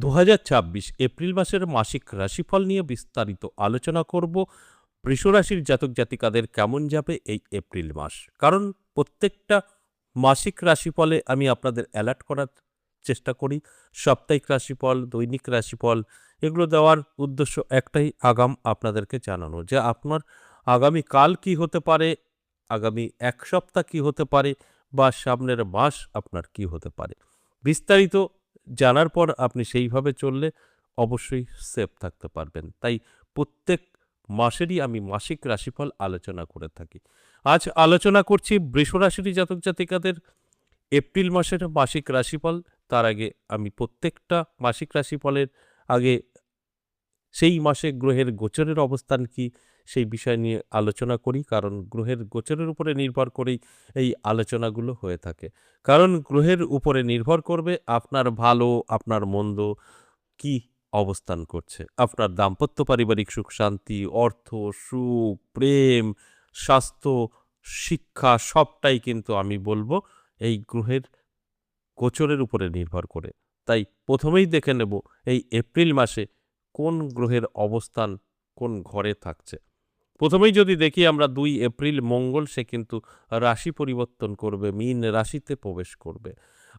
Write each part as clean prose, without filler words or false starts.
২০২৬ April মাসের মাসিক রাশিফল নিয়ে বিস্তারিত আলোচনা করব। বৃষ রাশির জাতক জাতিকাদের কেমন যাবে এই এপ্রিল মাস, কারণ প্রত্যেকটা মাসিক রাশিফলে আমি আপনাদের অ্যালার্ট করার চেষ্টা করি। সাপ্তাহিক রাশিফল, দৈনিক রাশিফল এগুলো দেওয়ার উদ্দেশ্য একটাই, আগাম আপনাদেরকে জানানো যে আপনার আগামী কাল কি হতে পারে, আগামী এক সপ্তাহ কি হতে পারে, বা সামনের মাস আপনার কি হতে পারে। বিস্তারিত জানার পর আপনি সেইভাবে চললে অবশ্যই সেফ থাকতে পারবেন। তাই প্রত্যেক মাসেরই আমি মাসিক রাশিফল আলোচনা করে থাকি। আজ আলোচনা করছি বৃষ রাশির জাতক জাতিকাদের এপ্রিল মাসের মাসিক রাশিফল। তার আগে আমি প্রত্যেকটা মাসিক রাশিফলের আগে সেই মাসে গ্রহের গোচরের অবস্থান কি সেই বিষয় নিয়ে আলোচনা করি, কারণ গ্রহের গোচরের উপরে নির্ভর করেই এই আলোচনাগুলো হয়ে থাকে। কারণ গ্রহের উপরে নির্ভর করবে আপনার ভালো, আপনার মন্দ কি অবস্থান করছে, আপনার দাম্পত্য পারিবারিক সুখ শান্তি, অর্থ, সুখ, প্রেম, স্বাস্থ্য, শিক্ষা সবটাই কিন্তু আমি বলবো এই গ্রহের গোচরের উপরে নির্ভর করে। তাই প্রথমেই দেখে নেব এই এপ্রিল মাসে কোন গ্রহের অবস্থান কোন ঘরে থাকছে। প্রথমেই যদি দেখি আমরা ২ এপ্রিল মঙ্গল সে কিন্তু রাশি পরিবর্তন করবে, মীন রাশিতে প্রবেশ করবে।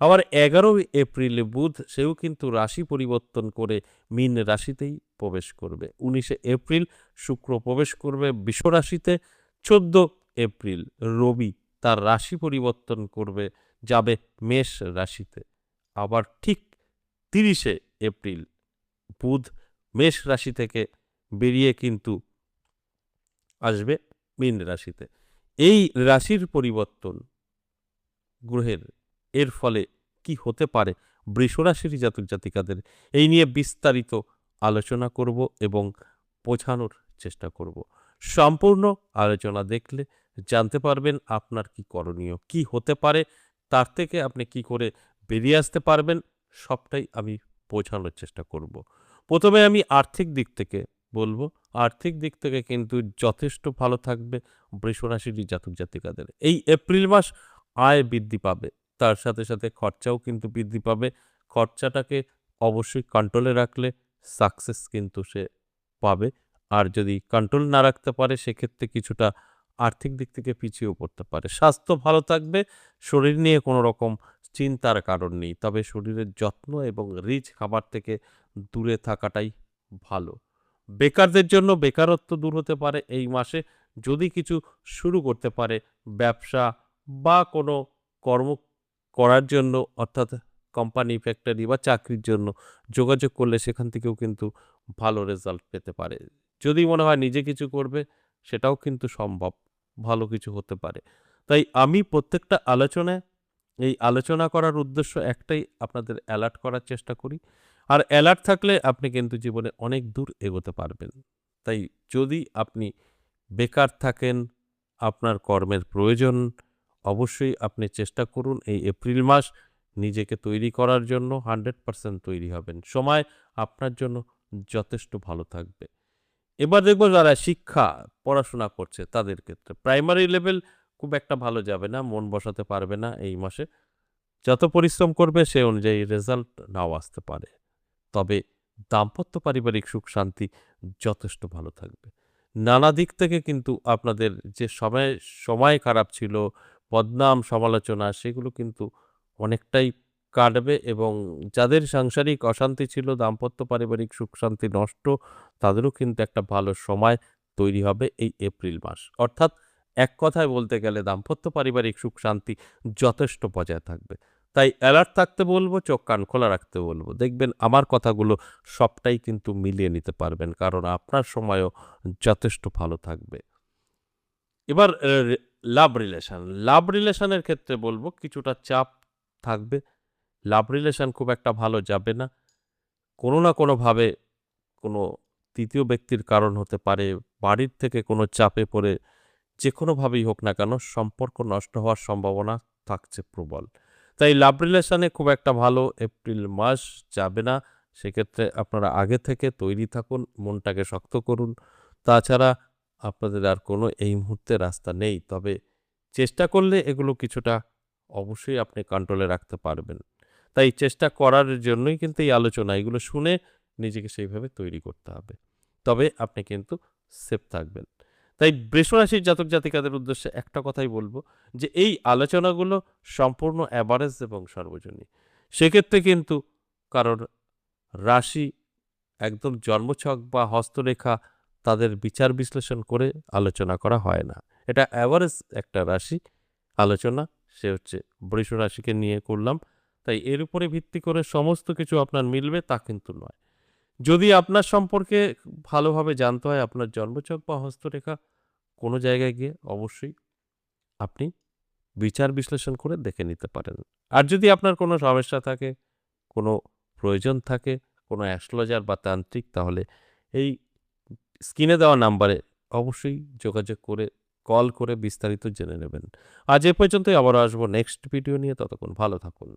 আবার ১১ এপ্রিল বুধ সেও কিন্তু রাশি পরিবর্তন করে মীন রাশিতেই প্রবেশ করবে। ১৯ এপ্রিল শুক্র প্রবেশ করবে বৃষ রাশিতে। ১৪ এপ্রিল রবি তার রাশি পরিবর্তন করবে, যাবে মেষ রাশিতে। আবার ঠিক ৩০ এপ্রিল বুধ মেষ রাশি থেকে বেরিয়ে কিন্তু আসবে মীন রাশিতে। এই রাশির পরিবর্তন গ্রহের এর ফলে কি হতে পারে বৃষ রাশির জাতক জাতিকাদের, এই নিয়ে বিস্তারিত আলোচনা করব এবং বোঝানোর চেষ্টা করব। সম্পূর্ণ আলোচনা দেখলে জানতে পারবেন আপনার কি করণীয়, কি হতে পারে, তার থেকে আপনি কি করে বেরিয়ে আসতে পারবেন, সবটাই আমি বোঝানোর চেষ্টা করব। প্রথমে আমি আর্থিক দিক থেকে বলবো। আর্থিক দিক থেকে কিন্তু যথেষ্ট ভালো থাকবে বৃষ রাশির জাতক জাতিকাদের। এই এপ্রিল মাস আয় বৃদ্ধি পাবে, তার সাথে সাথে খরচাও কিন্তু বৃদ্ধি পাবে। খরচাটাকে অবশ্যই কন্ট্রোলে রাখলে সাকসেস কিন্তু সে পাবে। আর যদি কন্ট্রোল না রাখতে পারে সেক্ষেত্রে কিছুটা আর্থিক দিক থেকে পিছিয়েও পড়তে পারে। স্বাস্থ্য ভালো থাকবে, শরীর নিয়ে কোনো রকম চিন্তার কারণ নেই। তবে শরীরের যত্ন এবং রিচ খাবার থেকে দূরে থাকাটাই ভালো। বেকারদের জন্য বেকারত্ব দূর হতে পারে এই মাসে, যদি কিছু শুরু করতে পারে ব্যবসা বা কোনো কর্ম করার জন্য, অর্থাৎ কোম্পানি, ফ্যাক্টরি বা চাকরির জন্য যোগাযোগ করলে সেখান থেকেও কিন্তু ভালো রেজাল্ট পেতে পারে। যদি মনে হয় নিজে কিছু করবে সেটাও কিন্তু সম্ভব, ভালো কিছু হতে পারে। তাই আমি প্রত্যেকটা আলোচনায় এই আলোচনা করার উদ্দেশ্য একটাই, আপনাদের অ্যালার্ট করার চেষ্টা করি। আর অ্যালার্ট থাকলে আপনি কিন্তু জীবনে অনেক দূর এগোতে পারবেন। তাই যদি আপনি বেকার থাকেন, আপনার কর্মের প্রয়োজন, অবশ্যই আপনি চেষ্টা করুন এই এপ্রিল মাস নিজেকে তৈরি করার জন্য 100% তৈরি হবেন। সময় আপনার জন্য যথেষ্ট ভালো থাকবে। এবার দেখব যারা শিক্ষা, পড়াশোনা করছে তাদের ক্ষেত্রে। প্রাইমারি লেভেল খুব একটা ভালো যাবে না, মন বসাতে পারবে না এই মাসে। যত পরিশ্রম করবে সে অনুযায়ী রেজাল্ট নাও আসতে পারে। তবে দাম্পত্য পারিবারিক সুখ শান্তি যথেষ্ট ভালো থাকবে। নানা দিক থেকে কিন্তু আপনাদের যে সময় খারাপ ছিল, বদনাম সমালোচনা সেগুলো কিন্তু অনেকটাই কাটবে, এবং যাদের সাংসারিক অশান্তি ছিল, দাম্পত্য পারিবারিক সুখ শান্তি নষ্ট, তাদেরও কিন্তু একটা ভালো সময় তৈরি হবে এই এপ্রিল মাস। অর্থাৎ এক কথায় বলতে গেলে দাম্পত্য পারিবারিক সুখ শান্তি যথেষ্ট বজায় থাকবে। তাই অ্যালার্ট থাকতে বলবো, চোখ কান খোলা রাখতে বলবো। দেখবেন আমার কথাগুলো সবটাই কিন্তু মিলিয়ে নিতে পারবেন, কারণ আপনার সময়ও যথেষ্ট ভালো থাকবে। এবার লাভ রিলেশন। লাভ রিলেশনের ক্ষেত্রে বলবো কিছুটা চাপ থাকবে। লাভ রিলেশন খুব একটা ভালো যাবে না। কোনো না কোনোভাবে কোনো তৃতীয় ব্যক্তির কারণ হতে পারে, বাড়ির থেকে কোনো চাপে পড়ে যেকোনোভাবেই হোক না কেন সম্পর্ক নষ্ট হওয়ার সম্ভাবনা থাকছে প্রবল। তাই লাভ রিলেশনে খুব একটা ভালো এপ্রিল মাস যাবে না। সেক্ষেত্রে আপনারা আগে থেকে তৈরি থাকুন, মনটাকে শক্ত করুন। তাছাড়া আপনাদের আর কোনো এই মুহূর্তে রাস্তা নেই। তবে চেষ্টা করলে এগুলো কিছুটা অবশ্যই আপনি কন্ট্রোলে রাখতে পারবেন। তাই চেষ্টা করার জন্যই কিন্তু এই আলোচনা, এগুলো শুনে নিজেকে সেইভাবে তৈরি করতে হবে। তবে আপনি কিন্তু সেফ থাকবেন। তাই বৃষরাশির জাতক জাতিকাদের উদ্দেশ্যে একটা কথাই বলবো যে এই আলোচনাগুলো সম্পূর্ণ অ্যাভারেজ এবং সর্বজনীন। সেক্ষেত্রে কিন্তু কারোর রাশি একদম জন্মছক বা হস্তরেখা তাদের বিচার বিশ্লেষণ করে আলোচনা করা হয় না। এটা অ্যাভারেজ একটা রাশি আলোচনা, সে হচ্ছে বৃষ রাশিকে নিয়ে করলাম। তাই এর উপরে ভিত্তি করে সমস্ত কিছু আপনার মিলবে তা কিন্তু নয়। যদি আপনার সম্পর্কে ভালোভাবে জানতে হয়, আপনার জন্মছক বা হস্তরেখা, কোনো জায়গায় গিয়ে অবশ্যই আপনি বিচার বিশ্লেষণ করে দেখে নিতে পারেন। আর যদি আপনার কোনো সমস্যা থাকে, কোনো প্রয়োজন থাকে, কোনো অ্যাস্ট্রোলজার বা তান্ত্রিক, তাহলে এই স্ক্রিনে দেওয়া নাম্বারে অবশ্যই যোগাযোগ করে কল করে বিস্তারিত জেনে নেবেন। আজ এ পর্যন্তই, আবারও আসবো নেক্সট ভিডিও নিয়ে। ততক্ষণ ভালো থাকুন।